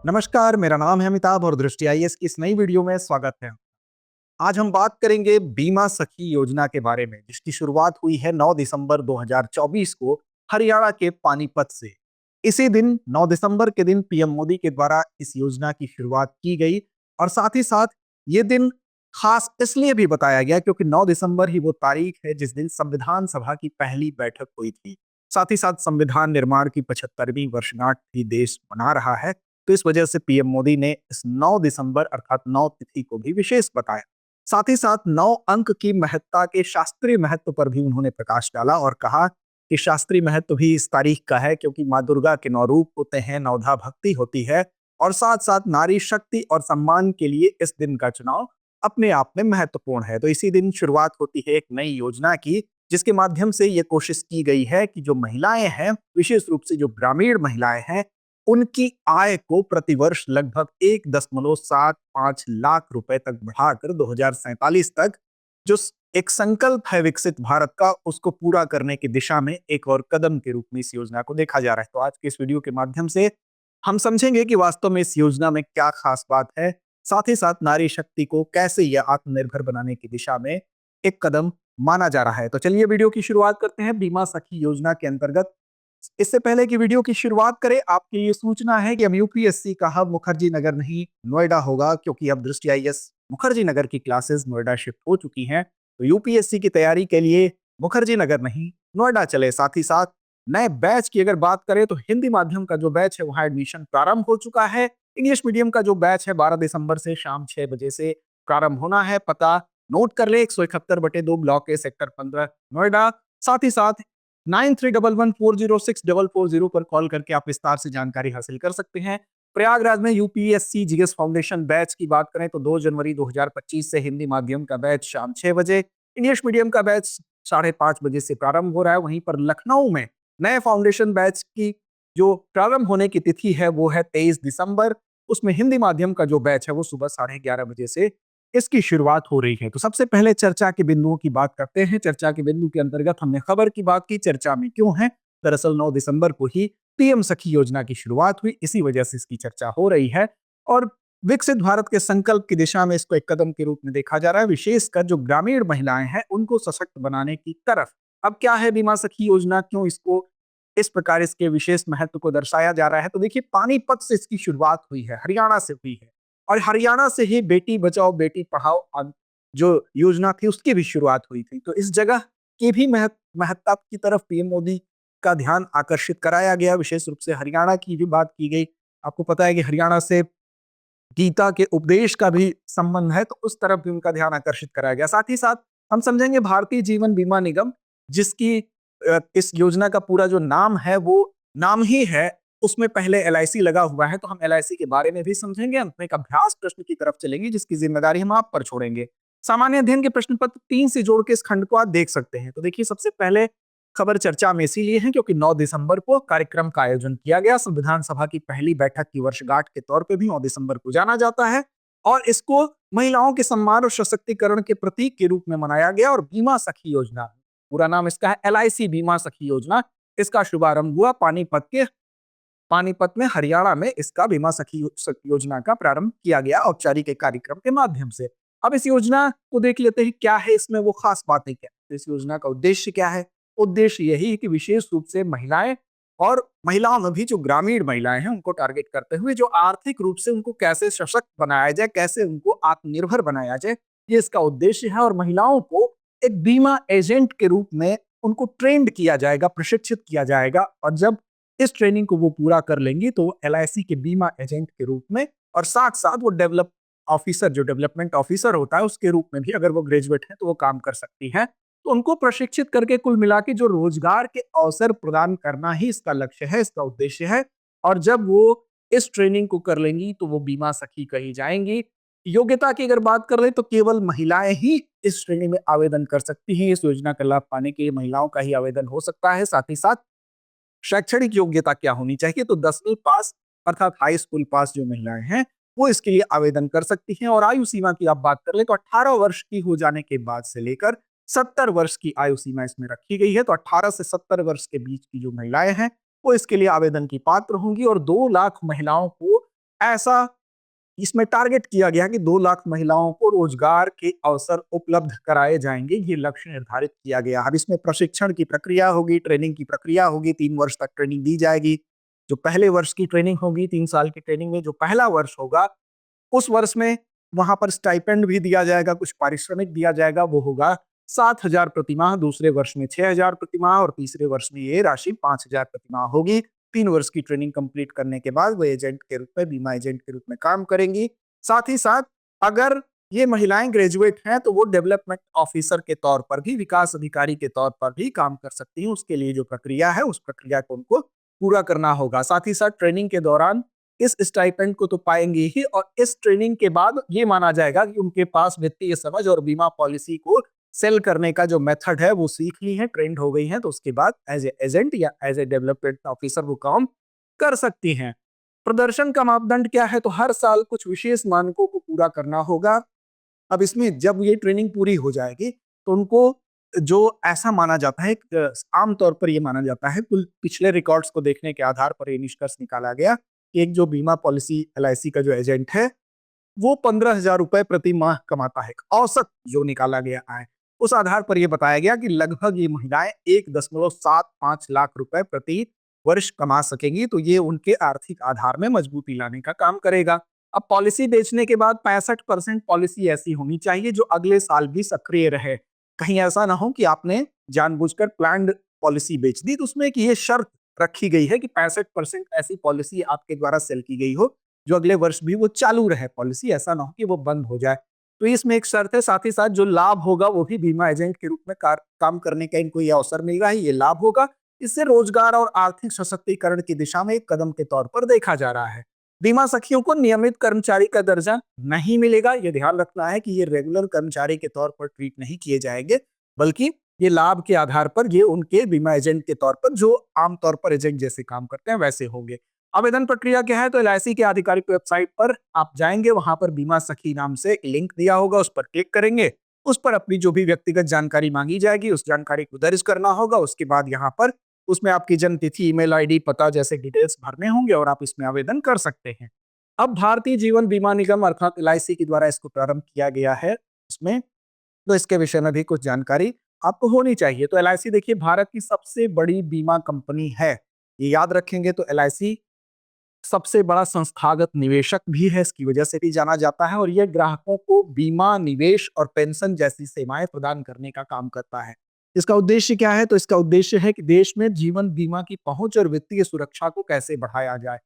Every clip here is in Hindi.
नमस्कार, मेरा नाम है अमिताभ और दृष्टि आईएएस की इस नई वीडियो में स्वागत है। आज हम बात करेंगे बीमा सखी योजना के बारे में, जिसकी शुरुआत हुई है 9 दिसंबर 2024 को हरियाणा के पानीपत से। इसी दिन 9 दिसंबर के दिन पीएम मोदी के द्वारा इस योजना की शुरुआत की गई और साथ ही साथ ये दिन खास इसलिए भी बताया गया क्योंकि 9 दिसंबर ही वो तारीख है जिस दिन संविधान सभा की पहली बैठक हुई थी। साथ ही साथ संविधान निर्माण की 75वीं वर्षगांठ भी देश मना रहा है, तो इस वजह से पीएम मोदी ने इस 9 दिसंबर अर्थात 9 तिथि को भी विशेष बताया। साथ ही साथ 9 अंक की महत्ता के शास्त्रीय महत्व पर भी उन्होंने प्रकाश डाला और कहा कि शास्त्रीय महत्व भी इस तारीख का है क्योंकि माँ दुर्गा के 9 रूप होते हैं, नवधा भक्ति होती है और साथ-साथ नारी शक्ति और सम्मान के लिए इस दिन का चुनाव अपने आप में महत्वपूर्ण है। तो इसी दिन शुरुआत होती है एक नई योजना की, जिसके माध्यम से ये कोशिश की गई है कि जो महिलाएं हैं, विशेष रूप से जो ग्रामीण महिलाएं हैं, उनकी आय को प्रतिवर्ष लगभग 1.75 लाख रुपए तक बढ़ाकर 2047 तक जो एक संकल्प है विकसित भारत का, उसको पूरा करने की दिशा में एक और कदम के रूप में इस योजना को देखा जा रहा है। तो आज के इस वीडियो के माध्यम से हम समझेंगे कि वास्तव में इस योजना में क्या खास बात है, साथ ही साथ नारी शक्ति को कैसे यह आत्मनिर्भर बनाने की दिशा में एक कदम माना जा रहा है। तो चलिए वीडियो की शुरुआत करते हैं बीमा सखी योजना के अंतर्गत। इससे पहले कि वीडियो की शुरुआत करें, आपके लिए सूचना है कि अब यूपीएससी का हब मुखर्जी नगर नहीं नोएडा होगा, क्योंकि अब दृष्टि आईएएस मुखर्जी नगर की क्लासेस नोएडा शिफ्ट हो चुकी हैं। तो यूपीएससी की तैयारी के लिए मुखर्जी नगर नहीं नोएडा चले। साथ ही साथ नए बैच की अगर बात करें तो हिंदी माध्यम का जो बैच है वहां एडमिशन प्रारंभ हो चुका है। इंग्लिश मीडियम का जो बैच है 12 दिसंबर से शाम 6 बजे से प्रारंभ होना है। पता नोट कर ले, 171/2 ब्लॉक ए सेक्टर 15 नोएडा। साथ ही साथ 9311406440 पर कॉल करके आप विस्तार से जानकारी हासिल कर सकते हैं। प्रयागराज में यूपीएससी जीएस फाउंडेशन बैच की बात करें तो 2 जनवरी 2025 से हिंदी माध्यम का बैच शाम 6 बजे, इंग्लिश मीडियम का बैच 5:30 बजे से प्रारंभ हो रहा है। वहीं पर लखनऊ में नए फाउंडेशन बैच की जो प्रारंभ होने की तिथि है वो है 23 दिसंबर। उसमें हिंदी माध्यम का जो बैच है वो सुबह 11:30 बजे से इसकी शुरुआत हो रही है। तो सबसे पहले चर्चा के बिंदुओं की बात करते हैं। चर्चा के बिंदु के अंतर्गत हमने खबर की बात की, चर्चा में क्यों है? दरअसल 9 दिसंबर को ही पीएम सखी योजना की शुरुआत हुई, इसी वजह से इसकी चर्चा हो रही है और विकसित भारत के संकल्प की दिशा में इसको एक कदम के रूप में देखा जा रहा है, विशेषकर जो ग्रामीण महिलाएं हैं उनको सशक्त बनाने की तरफ। अब क्या है बीमा सखी योजना, क्यों इसको इस प्रकार इसके विशेष महत्व को दर्शाया जा रहा है? तो देखिए, पानीपत से इसकी शुरुआत हुई है, हरियाणा से हुई है और हरियाणा से ही बेटी बचाओ बेटी पढ़ाओ जो योजना थी उसकी भी शुरुआत हुई थी। तो इस जगह की भी महत्ता की तरफ पीएम मोदी का ध्यान आकर्षित कराया गया। विशेष रूप से हरियाणा की भी बात की गई। आपको पता है कि हरियाणा से गीता के उपदेश का भी संबंध है, तो उस तरफ भी उनका ध्यान आकर्षित कराया गया। साथ ही साथ हम समझेंगे भारतीय जीवन बीमा निगम, जिसकी इस योजना का पूरा जो नाम है वो नाम ही है, उसमें पहले एलआईसी लगा हुआ है, तो हम एलआईसी के बारे में भी समझेंगे। अंत में एक अभ्यास प्रश्न की तरफ चलेंगे जिसकी जिम्मेदारी हम आप पर छोड़ेंगे। सामान्य अध्ययन के प्रश्न पत्र 3 से जोड़ के इस खंड को आप देख सकते हैं। तो देखिए, सबसे पहले खबर चर्चा में इसीलिए है क्योंकि 9 दिसंबर को कार्यक्रम का आयोजन किया गया। संविधान सभा की पहली बैठक की वर्षगांठ के तौर पे भी 9 दिसंबर को जाना जाता है और इसको महिलाओं के सम्मान और सशक्तिकरण के प्रतीक के रूप में मनाया गया। और बीमा सखी योजना, पूरा नाम इसका है एलआईसी बीमा सखी योजना, इसका शुभारंभ हुआ पानीपत में हरियाणा में इसका बीमा सखी योजना का प्रारंभ किया गया औपचारिक एक कार्यक्रम के माध्यम से। अब इस योजना को देख लेते हैं, क्या है इसमें वो खास बातें, क्या तो इस योजना का उद्देश्य क्या है? उद्देश्य यही है कि विशेष रूप से महिलाएं और महिलाओं में भी जो ग्रामीण महिलाएं हैं उनको टारगेट करते हुए जो आर्थिक रूप से उनको कैसे सशक्त बनाया जाए, कैसे उनको आत्मनिर्भर बनाया जाए, ये इसका उद्देश्य है। और महिलाओं को एक बीमा एजेंट के रूप में उनको ट्रेंड किया जाएगा, प्रशिक्षित किया जाएगा और जब इस ट्रेनिंग को वो पूरा कर लेंगी तो एलआईसी के बीमा एजेंट के रूप में और साथ साथ वो डेवलपमेंट ऑफिसर होता है उसके रूप में भी अगर वो ग्रेजुएट है तो वो काम कर सकती हैं। तो उनको प्रशिक्षित करके कुल मिला के जो रोजगार के अवसर प्रदान करना ही इसका लक्ष्य है, इसका उद्देश्य है। और जब वो इस ट्रेनिंग को कर लेंगी तो वो बीमा सखी कही जाएंगी। योग्यता की अगर बात कर ले तो केवल महिलाएं ही इस श्रेणी में आवेदन कर सकती हैं। इस योजना का लाभ पाने के लिए महिलाओं का ही आवेदन हो सकता है। साथ ही साथ शैक्षणिक योग्यता क्या होनी चाहिए, तो 10वीं पास अर्थात हाई स्कूल पास जो महिलाएं हैं वो इसके लिए आवेदन कर सकती हैं। और आयु सीमा की आप बात कर ले तो 18 वर्ष की हो जाने के बाद से लेकर 70 वर्ष की आयु सीमा इसमें रखी गई है। तो 18 से 70 वर्ष के बीच की जो महिलाएं हैं वो इसके लिए आवेदन की पात्र होंगी और 2 लाख महिलाओं को ऐसा इसमें टारगेट किया गया कि 2 लाख महिलाओं को रोजगार के अवसर उपलब्ध कराए जाएंगे। ये लक्ष्य निर्धारित किया गया। अब इसमें प्रशिक्षण की प्रक्रिया होगी, ट्रेनिंग की प्रक्रिया होगी, 3 वर्ष तक ट्रेनिंग दी जाएगी। जो पहले वर्ष की ट्रेनिंग होगी, 3 साल की ट्रेनिंग में जो पहला वर्ष होगा, उस वर्ष में वहां पर स्टाइपेंड भी दिया जाएगा, कुछ पारिश्रमिक दिया जाएगा, वो होगा 7,000 प्रतिमाह, दूसरे वर्ष में 6,000 प्रतिमाह और तीसरे वर्ष में ये राशि 5,000 प्रतिमाह होगी। 3 वर्ष की ट्रेनिंग कंप्लीट करने के बाद वो एजेंट के रूप में, बीमा एजेंट के रूप में काम करेंगी। साथ ही साथ अगर ये महिलाएं ग्रेजुएट हैं तो वो डेवलपमेंट ऑफिसर के तौर पर भी, विकास अधिकारी के तौर पर भी काम कर सकती हैं। उसके लिए जो प्रक्रिया है, उस प्रक्रिया को उनको पूरा करना होगा। साथ ही साथ ट्रेनिंग के दौरान इस स्टाइपेंड को तो पाएंगे ही, और इस ट्रेनिंग के बाद ये माना जाएगा कि उनके पास वित्तीय समझ और बीमा पॉलिसी को सेल करने का जो मेथड है वो सीख ली है, ट्रेंड हो गई है, तो उसके बाद एज ए एजेंट या एज ए डेवलपमेंट ऑफिसर वो काम कर सकती हैं। प्रदर्शन का मापदंड क्या है? तो हर साल कुछ विशेष मानकों को पूरा करना होगा। अब इसमें जब ये ट्रेनिंग पूरी हो जाएगी तो उनको जो ऐसा माना जाता है, आमतौर पर ये माना जाता है, कुल पिछले रिकॉर्ड्स को देखने के आधार पर ये निष्कर्ष निकाला गया कि एक जो बीमा पॉलिसी एलआईसी का जो एजेंट है वो 15,000 रुपए प्रति माह कमाता है, औसत जो निकाला गया आय। उस आधार पर यह बताया गया कि लगभग ये महिलाएं 1.75 लाख रुपए प्रति वर्ष कमा सकेंगी, तो ये उनके आर्थिक आधार में मजबूती लाने का काम करेगा। अब पॉलिसी बेचने के बाद 65% पॉलिसी ऐसी होनी चाहिए जो अगले साल भी सक्रिय रहे। कहीं ऐसा ना हो कि आपने जानबूझकर प्लान्ड पॉलिसी बेच दी, तो उसमें कि ये शर्त रखी गई है कि 65% ऐसी पॉलिसी आपके द्वारा सेल की गई हो जो अगले वर्ष भी वो चालू रहे पॉलिसी, ऐसा ना हो कि वो बंद हो जाए। तो इसमें एक शर्त है। साथ ही साथ जो लाभ होगा वो भी बीमा एजेंट के रूप में काम करने का इनको ये अवसर मिल रहा है, ये लाभ होगा। इससे रोजगार और आर्थिक सशक्तिकरण की दिशा में एक कदम के तौर पर देखा जा रहा है। बीमा सखियों को नियमित कर्मचारी का दर्जा नहीं मिलेगा। ये ध्यान रखना है कि ये रेगुलर कर्मचारी के तौर पर ट्रीट नहीं किए जाएंगे, बल्कि ये लाभ के आधार पर ये उनके बीमा एजेंट के तौर पर, जो आमतौर पर एजेंट जैसे काम करते हैं, वैसे होंगे। आवेदन प्रक्रिया क्या है? तो एलआईसी के आधिकारिक वेबसाइट पर आप जाएंगे, वहां पर बीमा सखी नाम से एक लिंक दिया होगा, उस पर क्लिक करेंगे। उस पर अपनी जो भी व्यक्तिगत जानकारी मांगी जाएगी उस जानकारी को दर्ज करना होगा। उसके बाद यहाँ पर उसमें आपकी जन्म तिथि, ईमेल आईडी, पता जैसे डिटेल्स भरने होंगे और आप इसमें आवेदन कर सकते हैं। अब भारतीय जीवन बीमा निगम अर्थात एलआईसी के द्वारा इसको प्रारंभ किया गया है इसमें, तो इसके विषय में भी कुछ जानकारी आपको होनी चाहिए। तो एलआईसी देखिए भारत की सबसे बड़ी बीमा कंपनी है, ये याद रखेंगे। तो एलआईसी सबसे बड़ा संस्थागत निवेशक भी है, इसकी वजह से भी जाना जाता है, और यह ग्राहकों को बीमा, निवेश और पेंशन जैसी सेवाएं प्रदान करने का काम करता है। इसका उद्देश्य क्या है? तो इसका उद्देश्य है कि देश में जीवन बीमा की पहुंच और वित्तीय सुरक्षा को कैसे बढ़ाया जाए।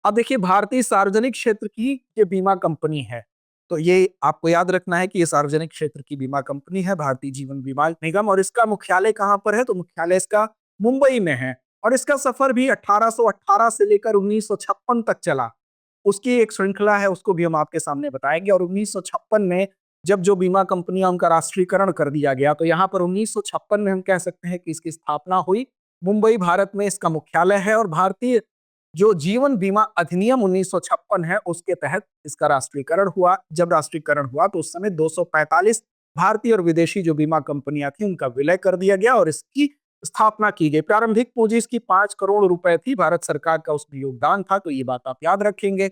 अब देखिए भारतीय सार्वजनिक क्षेत्र की ये बीमा कंपनी है, तो ये आपको याद रखना है कि ये सार्वजनिक क्षेत्र की बीमा कंपनी है, भारतीय जीवन बीमा निगम। और इसका मुख्यालय कहां पर है? तो मुख्यालय इसका मुंबई में है, और इसका सफर भी 1818 से लेकर 1956 तक चला। उसकी एक श्रृंखला है, उसको भी हम आपके सामने बताएंगे। और 1956 में जब जो बीमा कंपनियां, उनका राष्ट्रीयकरण कर दिया गया, तो यहाँ पर 1956 में हम कह सकते हैं कि इसकी स्थापना हुई। मुंबई भारत में इसका मुख्यालय है, और भारतीय जो जीवन बीमा अधिनियम 1956 है उसके तहत इसका राष्ट्रीयकरण हुआ। जब राष्ट्रीयकरण हुआ तो उस समय 245 भारतीय और विदेशी जो बीमा कंपनियां थी उनका विलय कर दिया गया और इसकी स्थापना की गई। प्रारंभिक पूंजी इसकी 5 करोड़ रुपए थी, भारत सरकार का उसमें योगदान था, तो ये बात आप याद रखेंगे।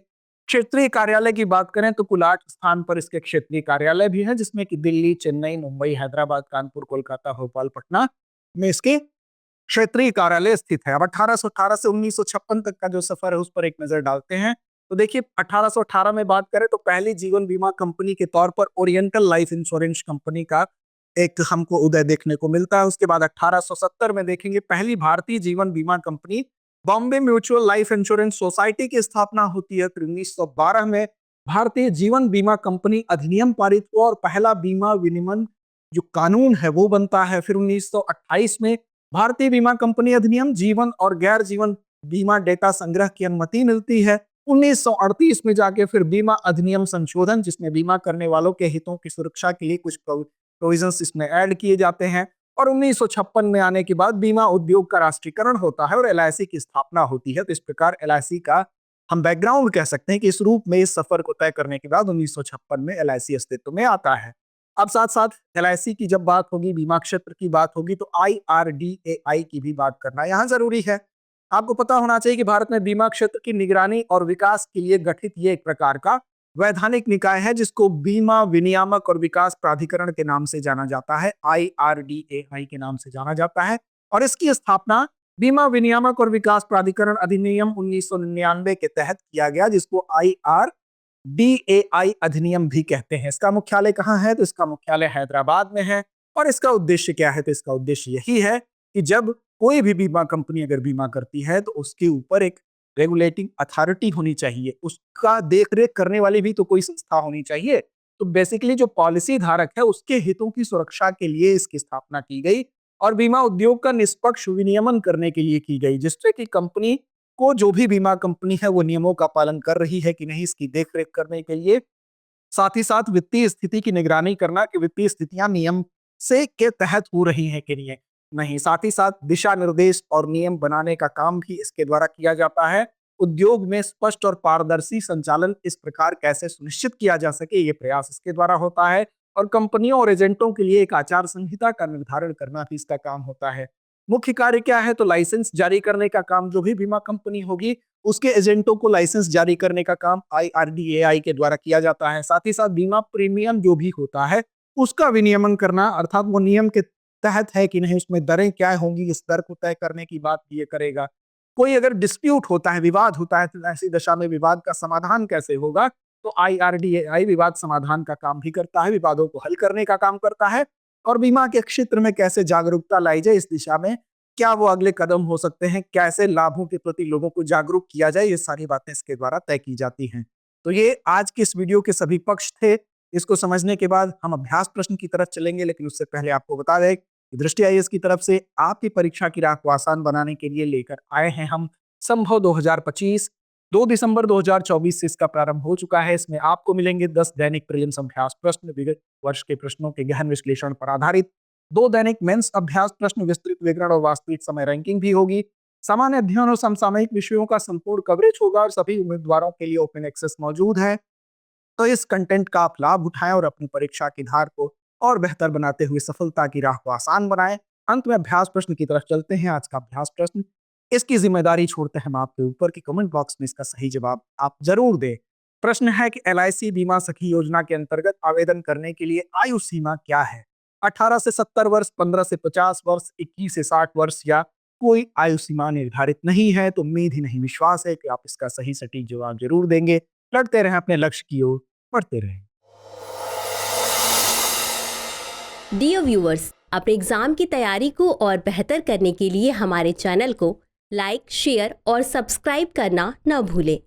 क्षेत्रीय कार्यालय की बात करें तो कुल 8 स्थान पर इसके क्षेत्रीय कार्यालय भी हैं, जिसमें कि दिल्ली, चेन्नई, मुंबई, हैदराबाद, कानपुर, कोलकाता, भोपाल, पटना में इसके क्षेत्रीय कार्यालय स्थित है। अब 1818 से 1956 तक का जो सफर है उस पर एक नजर डालते हैं। तो देखिए 1818 में बात करें तो पहली जीवन बीमा कंपनी के तौर पर ओरिएंटल लाइफ इंश्योरेंस कंपनी का एक हमको उदय देखने को मिलता है। उसके बाद 1870 में देखेंगे पहली भारतीय जीवन बीमा company Bombay mutual life insurance society की स्थापना होती है। फिर 1912 में भारतीय जीवन बीमा कंपनी अधिनियम पारित हुआ और पहला बीमा विनिमय जो कानून है वो बनता है। फिर 1928 में भारतीय बीमा कंपनी अधिनियम, जीवन और गैर जीवन बीमा डेटा संग्रह की अनुमति मिलती है। 1938 में जाके फिर बीमा अधिनियम संशोधन, जिसमें बीमा करने वालों के हितों की सुरक्षा के लिए कुछ प्रोविजंस इसमें ऐड किए जाते हैं। और 1956 में आने के बाद बीमा उद्योग का राष्ट्रीयकरण होता है और एलआईसी की स्थापना होती है। तो इस प्रकार एलआईसी का हम बैकग्राउंड कह सकते हैं कि इस रूप में इस सफर को तय करने के बाद 1956 में एलआईसी अस्तित्व में आता है। अब साथ साथ एलआईसी की जब बात होगी, बीमा क्षेत्र की बात होगी, तो IRDAI की भी बात करना यहाँ जरूरी है। आपको पता होना चाहिए कि भारत में बीमा क्षेत्र की निगरानी और विकास के लिए गठित ये एक प्रकार का वैधानिक निकाय है जिसको बीमा विनियामक और विकास प्राधिकरण के नाम से जाना जाता है, IRDAI के नाम से जाना जाता है। और इसकी स्थापना बीमा विनियामक और विकास प्राधिकरण अधिनियम 1999 के तहत किया गया, जिसको IRDAI अधिनियम भी कहते हैं। इसका मुख्यालय कहाँ है? तो इसका मुख्यालय हैदराबाद में है। और इसका उद्देश्य क्या है? तो इसका उद्देश्य यही है कि जब कोई भी बीमा कंपनी अगर बीमा करती है तो उसके ऊपर एक रेगुलेटिंग अथॉरिटी होनी चाहिए, उसका देखरेख करने वाली भी तो कोई संस्था होनी चाहिए। तो बेसिकली जो पॉलिसी धारक है उसके हितों की सुरक्षा के लिए इसकी स्थापना की गई और बीमा उद्योग का निष्पक्ष विनियमन करने के लिए की गई, जिससे कि कंपनी को, जो भी बीमा कंपनी है वो नियमों का पालन कर रही है कि नहीं, इसकी देखरेख करने के लिए, साथ ही साथ वित्तीय स्थिति की निगरानी करना कि वित्तीय स्थितियां नियम से के तहत हो रही हैं कि नहीं। साथ ही साथ दिशा निर्देश और नियम बनाने का काम भी इसके द्वारा किया जाता है। उद्योग में स्पष्ट और पारदर्शी संचालन इस प्रकार कैसे सुनिश्चित किया जा सके, ये प्रयास इसके द्वारा होता है। और कंपनियों और एजेंटों के लिए एक आचार संहिता का निर्धारण करना भी इसका काम होता है। मुख्य कार्य क्या है? तो लाइसेंस जारी करने का काम जो भी बीमा कंपनी होगी उसके एजेंटों को लाइसेंस जारी करने का काम IRDAI के द्वारा किया जाता है। साथ ही साथ बीमा प्रीमियम जो भी होता है उसका विनियमन करना, अर्थात वो नियम के तहत है कि नहीं, उसमें दरें क्या होंगी, इस दर को तय करने की बात ये करेगा। कोई अगर डिस्प्यूट होता है, विवाद होता है, तो ऐसी दशा में विवाद का समाधान कैसे होगा? तो IRDAI विवाद समाधान का काम भी करता है, विवादों को हल करने का काम करता है। और बीमा के क्षेत्र में कैसे जागरूकता लाई जाए इस दिशा में, क्या वो अगले कदम हो सकते हैं, कैसे लाभों के प्रति लोगों को जागरूक किया जाए, ये सारी बातें इसके द्वारा तय की जाती हैं। तो ये आज के इस वीडियो के सभी पक्ष थे। इसको समझने के बाद हम अभ्यास प्रश्न की तरफ चलेंगे, लेकिन उससे पहले आपको बता दें कि दृष्टि IAS की तरफ से आपकी परीक्षा की राह को आसान बनाने के लिए लेकर आए हैं हम संभव 2025। 2 दिसंबर 2024 से इसका प्रारंभ हो चुका है। इसमें आपको मिलेंगे 10 दैनिक प्रीलिम्स अभ्यास प्रश्न विगत वर्ष के प्रश्नों के गहन विश्लेषण पर आधारित, 2 दैनिक मेंस अभ्यास प्रश्न, विस्तृत विवरण और वास्तविक समय रैंकिंग भी होगी। सामान्य अध्ययन और समसामयिक विषयों का संपूर्ण कवरेज होगा और सभी उम्मीदवारों के लिए ओपन एक्सेस मौजूद है। तो इस कंटेंट का आप लाभ उठाएं और अपनी परीक्षा की धार को और बेहतर बनाते हुए सफलता की राह को आसान बनाएं। अंत में अभ्यास प्रश्न की तरफ चलते हैं। आज का अभ्यास प्रश्न, इसकी जिम्मेदारी छोड़ते हैं हम आपके ऊपर कि कमेंट बॉक्स में इसका सही जवाब आप जरूर दें। प्रश्न है कि LIC बीमा सखी योजना के अंतर्गत आवेदन करने के लिए आयु सीमा क्या है? 18 से 70 वर्ष, 15 से 50 वर्ष, 21 से 60 वर्ष या कोई आयु सीमा निर्धारित नहीं है। तो उम्मीद ही नहीं विश्वास है कि आप इसका सही सटीक जवाब जरूर देंगे। लड़ते रहें अपने लक्ष्य की ओर, बढ़ते रहें। डियर व्यूअर्स, अपने एग्जाम की तैयारी को और बेहतर करने के लिए हमारे चैनल को लाइक, शेयर और सब्सक्राइब करना न भूलें।